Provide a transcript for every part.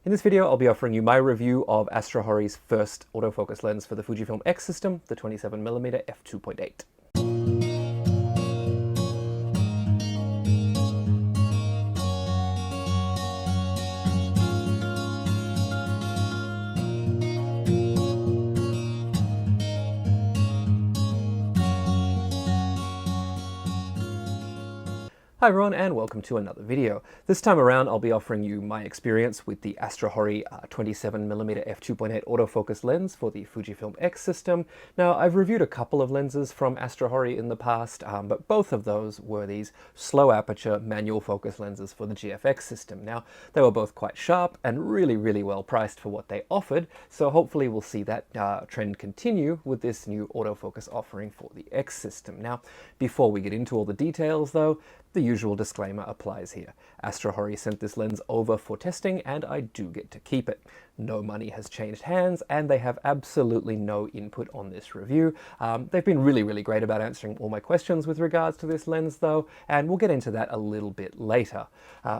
In this video, I'll be offering you my review of AstrHori's first autofocus lens for the Fujifilm X system, the 27mm f2.8. Hi everyone, and welcome to another video. This time around I'll be offering you my experience with the AstrHori 27mm f2.8 autofocus lens for the Fujifilm X system. Now, I've reviewed a couple of lenses from AstrHori in the past, but both of those were these slow aperture manual focus lenses for the GFX system. Now, they were both quite sharp and really well priced for what they offered, so hopefully we'll see that trend continue with this new autofocus offering for the X system. Now, before we get into all the details though, the usual disclaimer applies here. AstrHori sent this lens over for testing and I do get to keep it. No money has changed hands and they have absolutely no input on this review. They've been really great about answering all my questions with regards to this lens though, and we'll get into that a little bit later.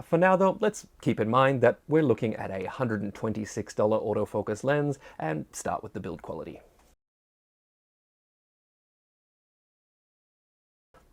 For now though, let's keep in mind that we're looking at a $126 autofocus lens and start with the build quality.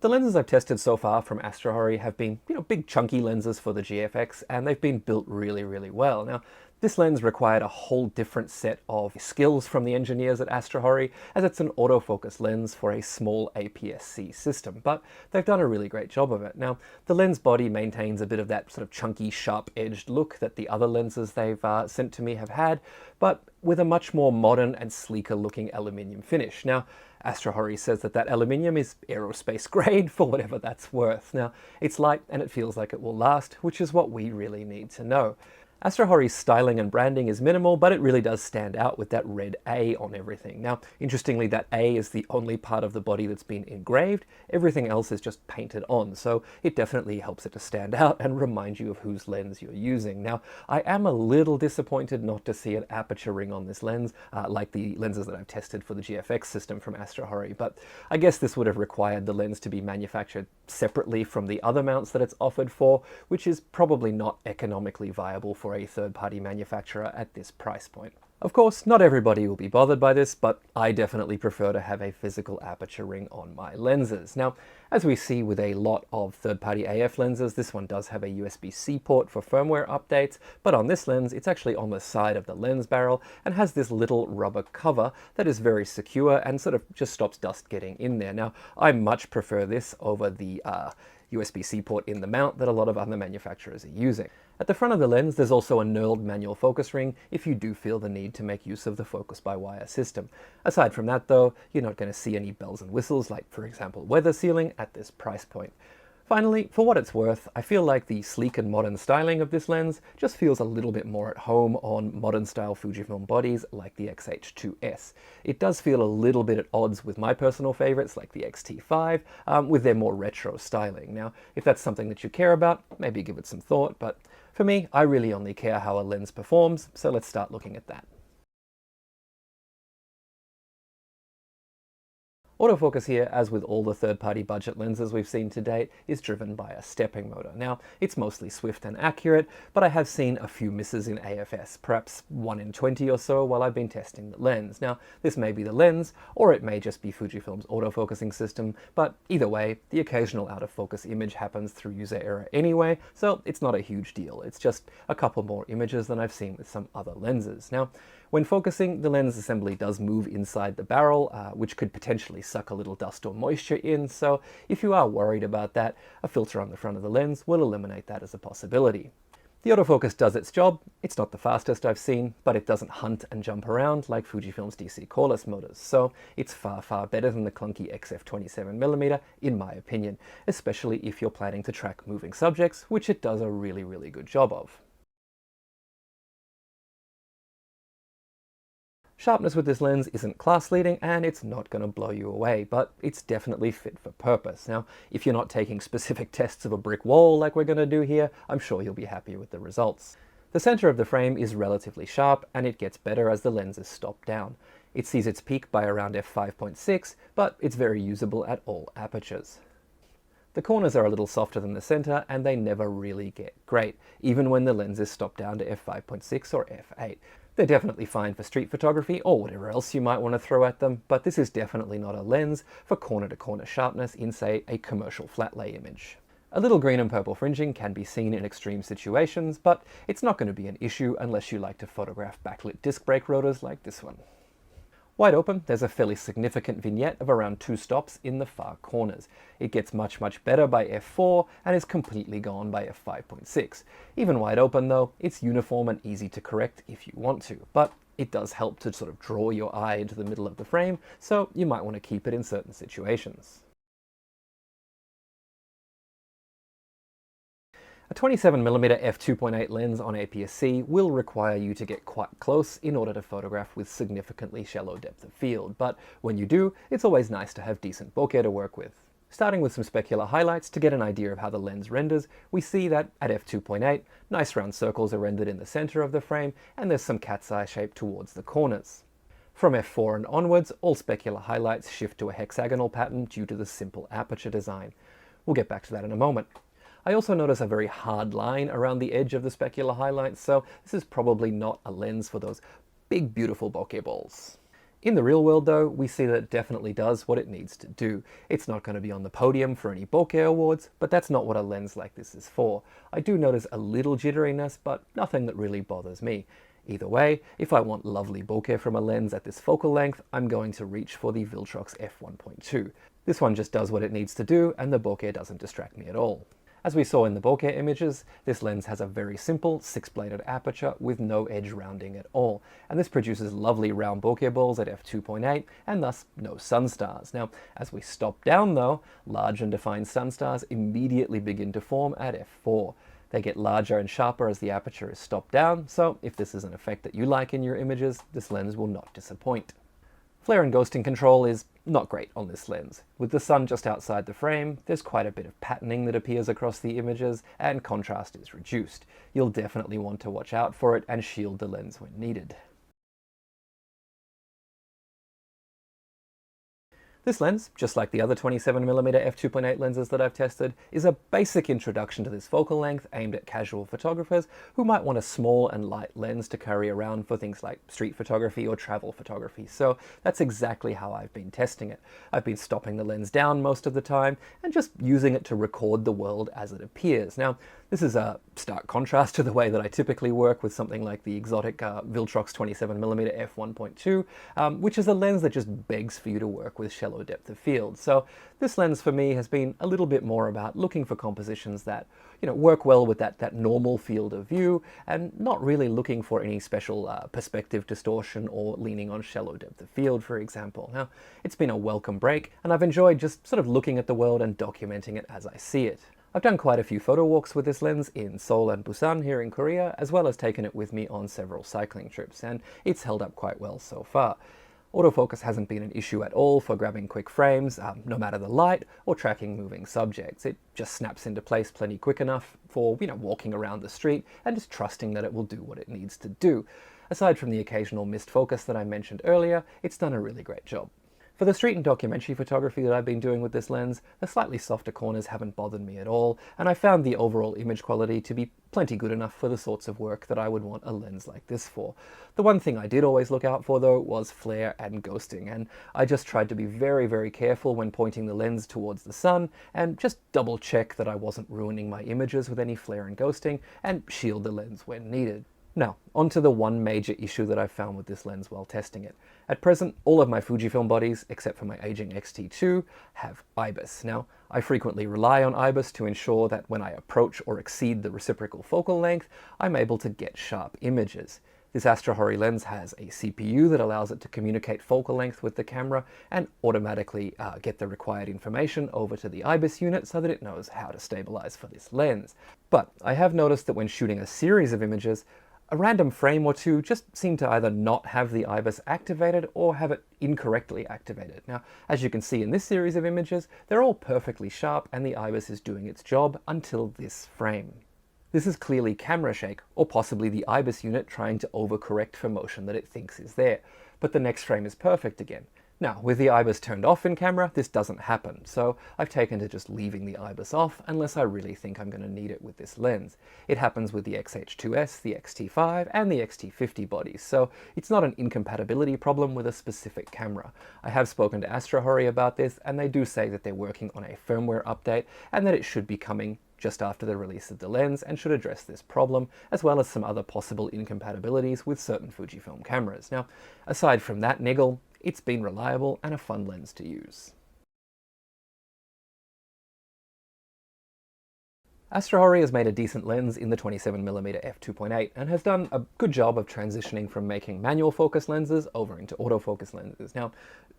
The lenses I've tested so far from AstrHori have been, big chunky lenses for the GFX, and they've been built really well. Now, this lens required a whole different set of skills from the engineers at AstrHori, as it's an autofocus lens for a small APS-C system, but they've done a really great job of it. Now, the lens body maintains a bit of that sort of chunky, sharp-edged look that the other lenses they've sent to me have had, but with a much more modern and sleeker looking aluminium finish. Now, AstrHori says that aluminium is aerospace grade for whatever that's worth. Now, it's light and it feels like it will last, which is what we really need to know. AstrHori's styling and branding is minimal, but it really does stand out with that red A on everything. Now, interestingly, that A is the only part of the body that's been engraved. Everything else is just painted on, so it definitely helps it to stand out and remind you of whose lens you're using. Now, I am a little disappointed not to see an aperture ring on this lens, like the lenses that I've tested for the GFX system from AstrHori, but I guess this would have required the lens to be manufactured separately from the other mounts that it's offered for, which is probably not economically viable for a third-party manufacturer at this price point. Of course, not everybody will be bothered by this, but I definitely prefer to have a physical aperture ring on my lenses. Now, as we see with a lot of third-party AF lenses, this one does have a USB-C port for firmware updates, but on this lens, it's actually on the side of the lens barrel and has this little rubber cover that is very secure and sort of just stops dust getting in there. Now, I much prefer this over the USB-C port in the mount that a lot of other manufacturers are using. At the front of the lens, there's also a knurled manual focus ring if you do feel the need to make use of the focus-by-wire system. Aside from that though, you're not going to see any bells and whistles like, for example, weather sealing at this price point. Finally, for what it's worth, I feel like the sleek and modern styling of this lens just feels a little bit more at home on modern style Fujifilm bodies like the X-H2S. It does feel a little bit at odds with my personal favorites like the X-T5 with their more retro styling. Now, if that's something that you care about, maybe give it some thought, but for me, I really only care how a lens performs, so let's start looking at that. Autofocus here, as with all the third-party budget lenses we've seen to date, is driven by a stepping motor. Now, it's mostly swift and accurate, but I have seen a few misses in AFS, perhaps 1 in 20 or so while I've been testing the lens. Now, this may be the lens, or it may just be Fujifilm's autofocusing system, but either way, the occasional out-of-focus image happens through user error anyway, so it's not a huge deal. It's just a couple more images than I've seen with some other lenses. Now, when focusing, the lens assembly does move inside the barrel, which could potentially suck a little dust or moisture in, so if you are worried about that, a filter on the front of the lens will eliminate that as a possibility. The autofocus does its job. It's not the fastest I've seen, but it doesn't hunt and jump around like Fujifilm's DC cordless motors, so it's far better than the clunky XF27mm in my opinion, especially if you're planning to track moving subjects, which it does a really good job of. Sharpness with this lens isn't class-leading and it's not going to blow you away, but it's definitely fit for purpose. Now, if you're not taking specific tests of a brick wall like we're going to do here, I'm sure you'll be happy with the results. The center of the frame is relatively sharp and it gets better as the lens is stopped down. It sees its peak by around f5.6, but it's very usable at all apertures. The corners are a little softer than the center, and they never really get great, even when the lens is stopped down to f5.6 or f8. They're definitely fine for street photography or whatever else you might want to throw at them, but this is definitely not a lens for corner-to-corner sharpness in, say, a commercial flat lay image. A little green and purple fringing can be seen in extreme situations, but it's not going to be an issue unless you like to photograph backlit disc brake rotors like this one. Wide open, there's a fairly significant vignette of around 2 stops in the far corners. It gets much better by f4 and is completely gone by f5.6. Even wide open though, it's uniform and easy to correct if you want to, but it does help to sort of draw your eye into the middle of the frame, so you might want to keep it in certain situations. A 27mm f2.8 lens on APS-C will require you to get quite close in order to photograph with significantly shallow depth of field, but when you do, it's always nice to have decent bokeh to work with. Starting with some specular highlights to get an idea of how the lens renders, we see that at f2.8, nice round circles are rendered in the center of the frame, and there's some cat's eye shape towards the corners. From f4 and onwards, all specular highlights shift to a hexagonal pattern due to the simple aperture design. We'll get back to that in a moment. I also notice a very hard line around the edge of the specular highlights, so this is probably not a lens for those big beautiful bokeh balls. In the real world though, we see that it definitely does what it needs to do. It's not going to be on the podium for any bokeh awards, but that's not what a lens like this is for. I do notice a little jitteriness, but nothing that really bothers me. Either way, if I want lovely bokeh from a lens at this focal length, I'm going to reach for the Viltrox f1.2. This one just does what it needs to do, and the bokeh doesn't distract me at all. As we saw in the bokeh images, this lens has a very simple 6-bladed aperture with no edge rounding at all, and this produces lovely round bokeh balls at f2.8 and thus no sunstars. Now, as we stop down though, large and defined sunstars immediately begin to form at f4. They get larger and sharper as the aperture is stopped down, so if this is an effect that you like in your images, this lens will not disappoint. Flare and ghosting control is not great on this lens. With the sun just outside the frame, there's quite a bit of patterning that appears across the images, and contrast is reduced. You'll definitely want to watch out for it and shield the lens when needed. This lens, just like the other 27mm f2.8 lenses that I've tested, is a basic introduction to this focal length aimed at casual photographers who might want a small and light lens to carry around for things like street photography or travel photography. So that's exactly how I've been testing it. I've been stopping the lens down most of the time and just using it to record the world as it appears. Now, this is a stark contrast to the way that I typically work with something like the exotic Viltrox 27mm f1.2, which is a lens that just begs for you to work with shallow depth of field. So this lens for me has been a little bit more about looking for compositions that, work well with that normal field of view and not really looking for any special perspective distortion or leaning on shallow depth of field, for example. Now, it's been a welcome break and I've enjoyed just sort of looking at the world and documenting it as I see it. I've done quite a few photo walks with this lens in Seoul and Busan here in Korea, as well as taken it with me on several cycling trips, and it's held up quite well so far. Autofocus hasn't been an issue at all for grabbing quick frames, no matter the light, or tracking moving subjects. It just snaps into place plenty quick enough for, walking around the street and just trusting that it will do what it needs to do. Aside from the occasional missed focus that I mentioned earlier, it's done a really great job. For the street and documentary photography that I've been doing with this lens, the slightly softer corners haven't bothered me at all, and I found the overall image quality to be plenty good enough for the sorts of work that I would want a lens like this for. The one thing I did always look out for though was flare and ghosting, and I just tried to be very careful when pointing the lens towards the sun and just double check that I wasn't ruining my images with any flare and ghosting and shield the lens when needed. Now, onto the one major issue that I've found with this lens while testing it. At present, all of my Fujifilm bodies, except for my aging X-T2, have IBIS. Now, I frequently rely on IBIS to ensure that when I approach or exceed the reciprocal focal length, I'm able to get sharp images. This AstrHori lens has a CPU that allows it to communicate focal length with the camera and automatically get the required information over to the IBIS unit so that it knows how to stabilize for this lens. But I have noticed that when shooting a series of images, a random frame or two just seem to either not have the IBIS activated or have it incorrectly activated. Now, as you can see in this series of images, they're all perfectly sharp and the IBIS is doing its job until this frame. This is clearly camera shake, or possibly the IBIS unit trying to overcorrect for motion that it thinks is there. But the next frame is perfect again. Now, with the IBIS turned off in camera, this doesn't happen, so I've taken to just leaving the IBIS off unless I really think I'm going to need it with this lens. It happens with the XH2S, the XT5, and the XT50 bodies, so it's not an incompatibility problem with a specific camera. I have spoken to AstrHori about this, and they do say that they're working on a firmware update, and that it should be coming just after the release of the lens and should address this problem, as well as some other possible incompatibilities with certain Fujifilm cameras. Now, aside from that niggle, it's been reliable and a fun lens to use. AstrHori has made a decent lens in the 27mm f2.8 and has done a good job of transitioning from making manual focus lenses over into autofocus lenses. Now,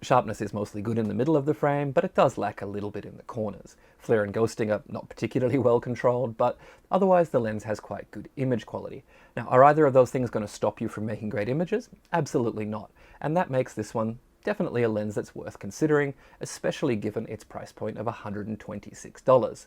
sharpness is mostly good in the middle of the frame, but it does lack a little bit in the corners. Flare and ghosting are not particularly well controlled, but otherwise the lens has quite good image quality. Now, are either of those things going to stop you from making great images? Absolutely not. And that makes this one definitely a lens that's worth considering, especially given its price point of $126.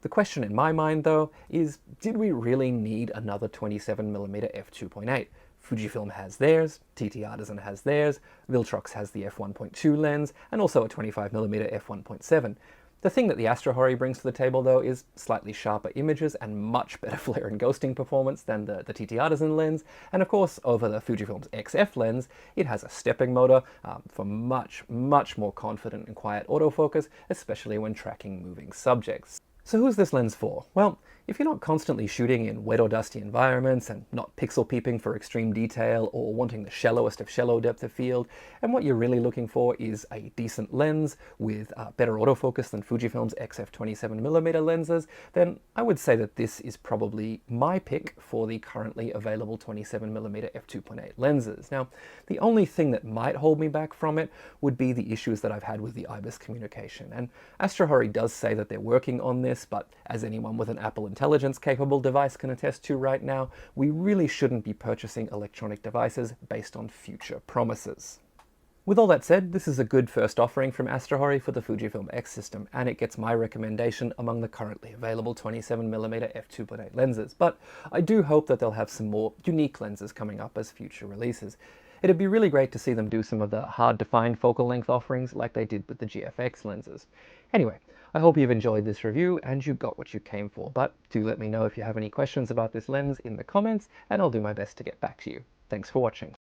The question in my mind, though, is did we really need another 27mm f2.8? Fujifilm has theirs, TT Artisan has theirs, Viltrox has the f1.2 lens, and also a 25mm f1.7. The thing that the AstrHori brings to the table, though, is slightly sharper images and much better flare and ghosting performance than the TT Artisan lens, and of course, over the Fujifilm's XF lens, it has a stepping motor for much more confident and quiet autofocus, especially when tracking moving subjects. So who's this lens for? Well, if you're not constantly shooting in wet or dusty environments and not pixel peeping for extreme detail or wanting the shallowest of shallow depth of field, and what you're really looking for is a decent lens with better autofocus than Fujifilm's XF 27mm lenses, then I would say that this is probably my pick for the currently available 27mm f2.8 lenses. Now, the only thing that might hold me back from it would be the issues that I've had with the IBIS communication, and AstrHori does say that they're working on this, but as anyone with an Apple Intelligence capable device can attest to right now, we really shouldn't be purchasing electronic devices based on future promises. With all that said, this is a good first offering from AstrHori for the Fujifilm X system, and it gets my recommendation among the currently available 27mm f2.8 lenses, but I do hope that they'll have some more unique lenses coming up as future releases. It'd be really great to see them do some of the hard-to-find focal length offerings like they did with the GFX lenses. Anyway, I hope you've enjoyed this review and you got what you came for, but do let me know if you have any questions about this lens in the comments and I'll do my best to get back to you. Thanks for watching.